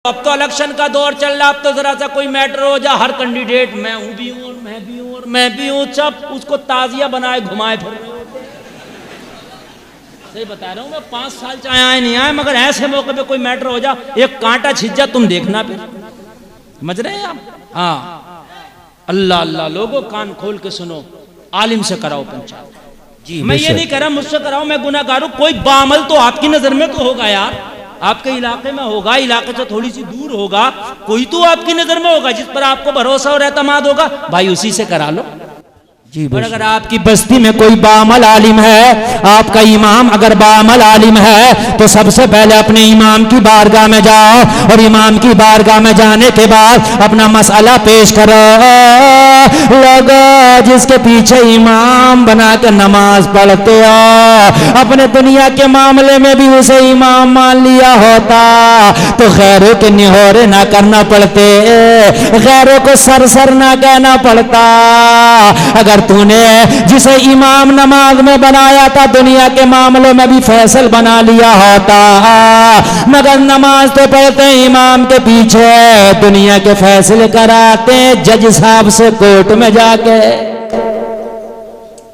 अब तो इलेक्शन का दौर चल रहा, अब तो जरा सा कोई मैटर हो जा, हर कैंडिडेट मैं हूं भी हूं और मैं भी हूं और मैं भी हूं, सब उसको ताजिया बनाए घुमाए फिर रहे होते। सही बता रहा हूं मैं, 5 साल चाहे आए नहीं आए, मगर ऐसे मौके पे कोई मैटर हो जा, एक कांटा छिज जा, तुम देखना फिर। समझ रहे हैं आप? हाँ, अल्लाह अल्लाह लोगों कान खोल के सुनो, आलिम से कराओ पंचायत जी। मैं ये नहीं कह रहा मुझसे कराओ, मैं गुनाहगार हूं, कोई बामल तो आपकी नजर में तो होगा यार, आपके इलाके में होगा, इलाके से थोड़ी सी दूर होगा, कोई तो आपकी नजर में होगा जिस पर आपको भरोसा और एतमाद होगा, भाई उसी से करा लो जी। और अगर आपकी बस्ती में कोई बामल आलिम है, आपका इमाम अगर बामल आलिम है, तो सबसे पहले अपने इमाम की बारगाह में जाओ और इमाम की बारगाह में जाने के बाद अपना मसला पेश करो। लोगों जिसके पीछे इमाम बना के नमाज पढ़ते हो, अपने दुनिया के मामले में भी उसे इमाम मान लिया होता तो गैरों के निहोरे ना करना पड़ते, गैरों को सर ना कहना पड़ता। अगर तूने जिसे इमाम नमाज में बनाया था दुनिया के मामलों में भी फैसल बना लिया होता, मगर नमाज तो पढ़ते इमाम के पीछे, दुनिया के फैसले कराते जज साहब से कोर्ट में जाके,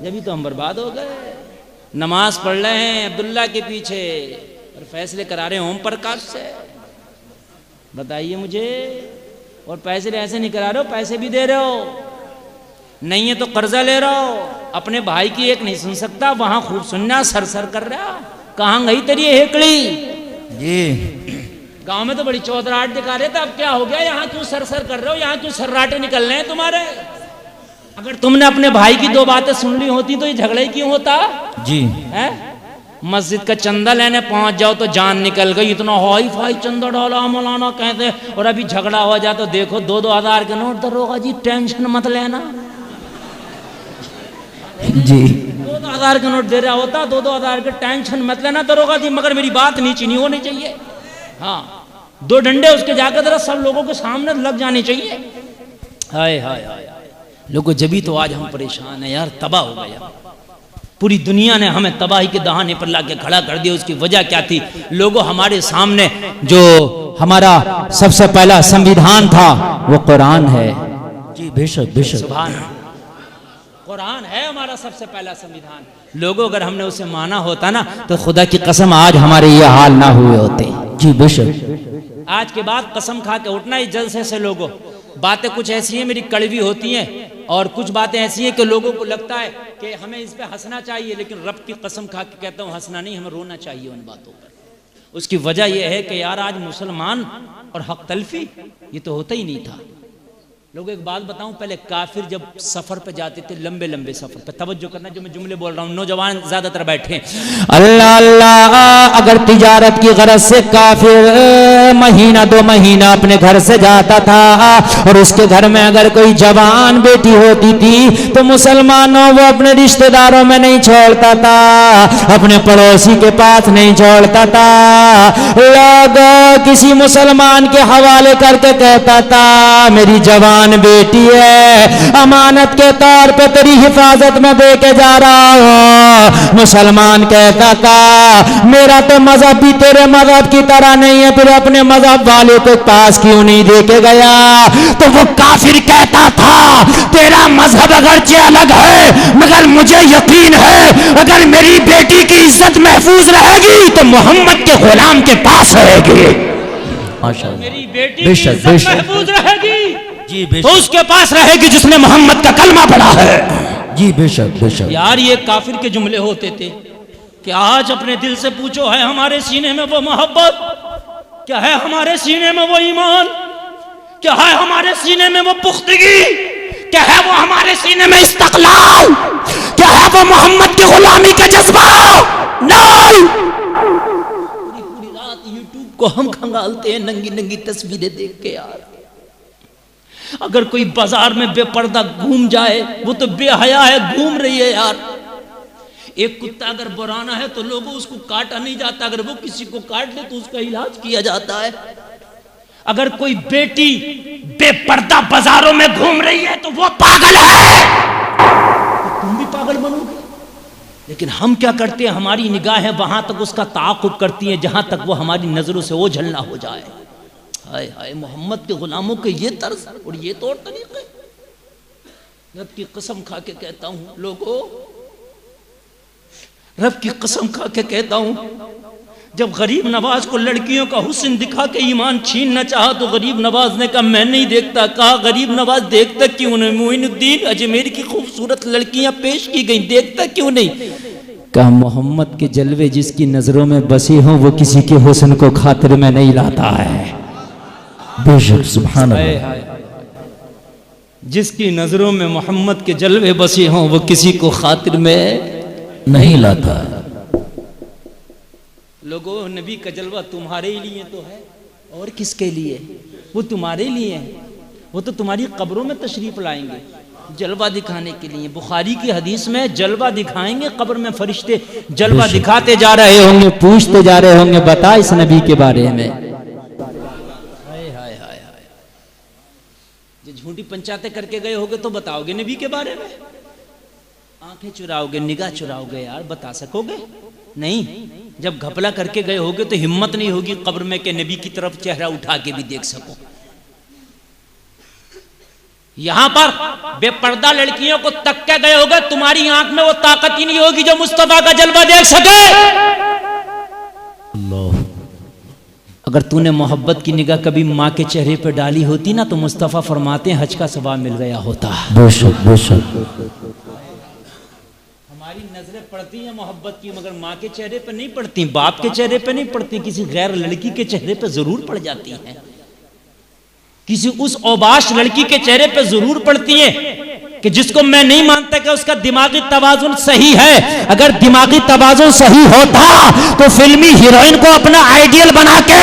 जब तो हम बर्बाद हो गए। नमाज पढ़ रहे हैं अब्दुल्ला के पीछे और फैसले करा रहे हैं ओम प्रकाश से, बताइए मुझे। और पैसे ऐसे नहीं करा रहे हो, पैसे भी दे रहे हो, नहीं है तो कर्जा ले रहा हो, अपने भाई की एक नहीं सुन सकता, वहां खूब सुनना, सर कर रहा, कहां गई तेरी हेकड़ी जी। गांव में तो बड़ी चौधराहट दिखा रहे थे, अब क्या हो गया, यहाँ क्यों सर कर रहे हो, यहाँ क्यों सर्राटे निकल रहे हैं तुम्हारे। अगर तुमने अपने भाई की 2 बातें सुन ली होती तो ये झगड़ा ही क्यों होता जी है। मस्जिद का चंदा लेने पहुंच जाओ तो जान निकल गई, इतना हाई फाई चंदा डाला मौलाना कहते, और अभी झगड़ा हो जाए तो देखो 2-2 हज़ार के नोट, दरोगा जी टेंशन मत लेना जी, 2-2 हज़ार के नोट दे रहा होता, 2-2 हज़ार के टेंशन मत लेना दरोगा जी, मगर मेरी बात नीची नहीं होनी चाहिए। हाँ, 2 डंडे उसके जाकर जरा सब लोगों के सामने लग जाने चाहिए। हाय हाय हाय लोगों, जभी तो आज हम परेशान हैं यार, तबाह हो गया, पूरी दुनिया ने हमें तबाही के दहाने पर लाके खड़ा कर दिया। उसकी वजह क्या थी? लोगों, हमारे सामने जो हमारा सबसे पहला संविधान था वो कुरान है जी। बेशक बेशक, सुभान, कुरान है हमारा सबसे पहला संविधान। लोगों, अगर हमने उसे माना होता ना तो खुदा की कसम आज हमारे ये हाल ना हुए होते जी। बेशक, आज के बाद कसम खा के उठना इस जलसे से। लोगों, बातें कुछ ऐसी हैं मेरी कड़वी होती हैं, और कुछ बातें ऐसी हैं कि लोगों को लगता है कि हमें इस पे हंसना चाहिए, लेकिन रब की कसम खा के कहता हूँ हंसना नहीं, हमें रोना चाहिए उन बातों पर। उसकी वजह यह है कि यार आज मुसलमान और हक तलफी ये तो होता ही नहीं था। लोग, एक बात बताऊं, पहले काफिर जब सफर पे जाते थे, लंबे लंबे सफर पे, तवज्जो करना जो मैं जुमले बोल रहा हूं, नौजवान ज्यादातर बैठे, अल्लाह अल्लाह, अगर तिजारत की गरज से काफिर महीना 2 महीना अपने घर से जाता था, और उसके घर में अगर कोई जवान बेटी होती थी तो मुसलमानों वो अपने रिश्तेदारों में नहीं छोड़ता था, अपने पड़ोसी के पास नहीं छोड़ता था। लोग किसी मुसलमान के हवाले करके कहता था मेरी जवान बेटी है, अमानत के तौर पे तेरी हिफाजत में दे के जा रहा हूं। मुसलमान कहता था मेरा तो मजहब भी तेरे मजहब की तरह नहीं है, फिर अपने मजहब वाले को पास क्यों नहीं दे के गया। तो वो काफिर कहता था तेरा मजहब अगरचे अलग है, मगर मुझे यकीन है अगर मेरी बेटी की इज्जत महफूज रहेगी तो मोहम्मद के गुलाम के पास रहेगी। माशाअल्लाह, मेरी बेटी की इज्जत महफूज रहेगी जी, तो उसके पास रहेगी जिसने मोहम्मद का कलमा पढ़ा है जी। बेशक बेशक। यार ये काफिर के जुमले होते थे कि आज अपने दिल से पूछो, है हमारे सीने में वो मोहब्बत, क्या है हमारे सीने में वो ईमान, क्या है हमारे सीने में वो पुख्तगी, क्या है वो हमारे सीने में इस्तक़लाल, क्या है वो मोहम्मद की गुलामी का जज्बा। नहीं, पूरी रात यूट्यूब को हम खंगालते हैं नंगी नंगी तस्वीरें देख के। यार अगर कोई बाजार में बेपर्दा घूम जाए वो तो बेहया है, घूम रही है यार। एक कुत्ता अगर बुराना है तो लोगों उसको काटा नहीं जाता, अगर वो किसी को काट ले तो उसका इलाज किया जाता है। अगर कोई बेटी बेपर्दा बाजारों में घूम रही है तो वो पागल है, तो तुम भी पागल बनोगे। लेकिन हम क्या करते हैं, हमारी निगाहें वहां तक उसका ताक़ुब करती हैं जहां तक वो हमारी नजरों से ओझल ना हो जाए। हाय हाय, मोहम्मद के गुलामों के ये तर्ज और ये तौर तरीके। रब की कसम खा के कहता हूं लोगों, रब की कसम खा के कहता हूं, जब गरीब नवाज को लड़कियों का हुस्न दिखा के ईमान छीनना चाहा तो गरीब नवाज ने कहा मैं नहीं देखता। कहा गरीब नवाज देखता क्यों नहीं? मोइनुद्दीन अजमेर की खूबसूरत लड़कियां पेश की गई, देखता क्यों नहीं? कहा मोहम्मद के जलवे जिसकी नजरों में बसी हों वो किसी के हुस्न को खातिर में नहीं लाता है। बेशक सुभान अल्लाह। जिसकी नजरों में मोहम्मद के जलवे बसे हों वो किसी को खातिर में नहीं लाता। लोगों, नबी का जलवा तुम्हारे ही लिए तो है, और किसके लिए? वो तुम्हारे लिए है, वो तो तुम्हारी कब्रों में तशरीफ लाएंगे जलवा दिखाने के लिए। बुखारी की हदीस में जलवा दिखाएंगे कब्र में फरिश्ते, जलवा दिखाते जा रहे होंगे, पूछते जा रहे होंगे बता इस नबी के बारे में। हाय हाय हाय हाय, जो झूठी पंचायतें करके गए होगे तो बताओगे नबी के बारे में? आंखें चुराओगे, निगाह चुराओगे यार, बता सकोगे? नहीं। जब घपला करके गए होगे तो हिम्मत नहीं होगी कब्र में के नबी की तरफ चेहरा उठा के भी देख सको। यहां पर बेपर्दा लड़कियों को तक के गए होगे, तुम्हारी आंख में वो ताकत ही नहीं होगी जो मुस्तफा का जलवा देख सके। अगर तूने मोहब्बत की निगाह कभी माँ के चेहरे पर डाली होती ना तो मुस्तफा फरमाते हैं हज का सवाब मिल गया होता। बेशक बेशक। हमारी नजरें पड़ती हैं मोहब्बत की, मगर माँ के चेहरे पे नहीं पड़ती, बाप के चेहरे पे नहीं पड़ती, किसी गैर लड़की के चेहरे पे जरूर पड़ जाती हैं, किसी उस औबाश लड़की के चेहरे पे जरूर पड़ती है कि जिसको मैं नहीं मानता कि उसका दिमागी तवाजुन सही है। अगर दिमागी तवाजुन सही होता तो फिल्मी हीरोइन को अपना आइडियल बना के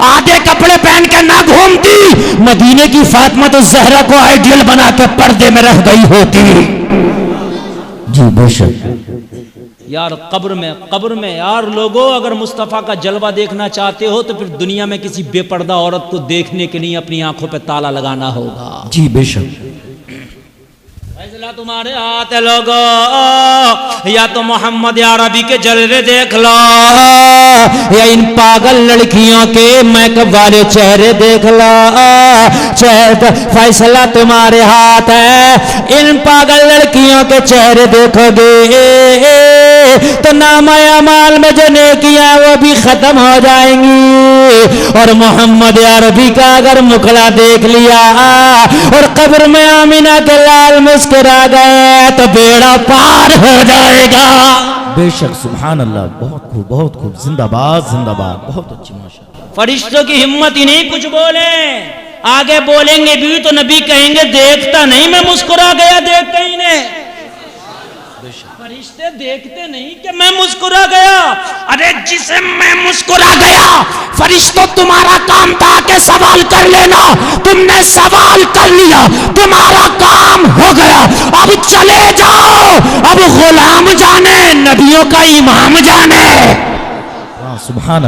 आधे कपड़े पहन के ना घूमती, मदीने की फातिमा तो ज़हरा को आइडियल बना के पर्दे में रह गई होती। जी बेशक। यार कब्र में यार लोगों, अगर मुस्तफ़ा का जलवा देखना चाहते हो तो फिर दुनिया में किसी बेपर्दा औरत को देखने के लिए अपनी आंखों पे ताला लगाना होगा। जी बेशक। फैसला तुम्हारे हाथ है लोगो, या तो मोहम्मद अरबी के जलवे देख लो या इन पागल लड़कियों के मेकअप वाले चेहरे देख लो। फैसला तुम्हारे हाथ है। इन पागल लड़कियों के चेहरे देखोगे तो नामाए अमाल में जो नेकियां वो भी खत्म हो जाएंगी, और मोहम्मद अरबी का अगर मुखड़ा देख लिया और कब्र में आमिना के लाल मुस्कुरा गए तो बेड़ा पार हो जाएगा। बेशक सुभान अल्लाह। बहुत खूब बहुत खूब। जिंदाबाद जिंदाबाद। बहुत अच्छी माशाअल्लाह। फरिश्तों की हिम्मत ही नहीं कुछ बोले, आगे बोलेंगे भी तो नबी कहेंगे देखता नहीं मैं मुस्कुरा गया देख के ही ने। फरिश्ते देखते नहीं कि मैं मुस्कुरा गया। अरे जिसे मैं मुस्कुरा गया, फरिश्तों तुम्हारा काम था कि सवाल कर लेना, तुमने सवाल कर लिया, तुम्हारा काम हो गया। अब चले जाओ, अब गुलाम जाने नबियों का इमाम जाने। सुभान अल्लाह।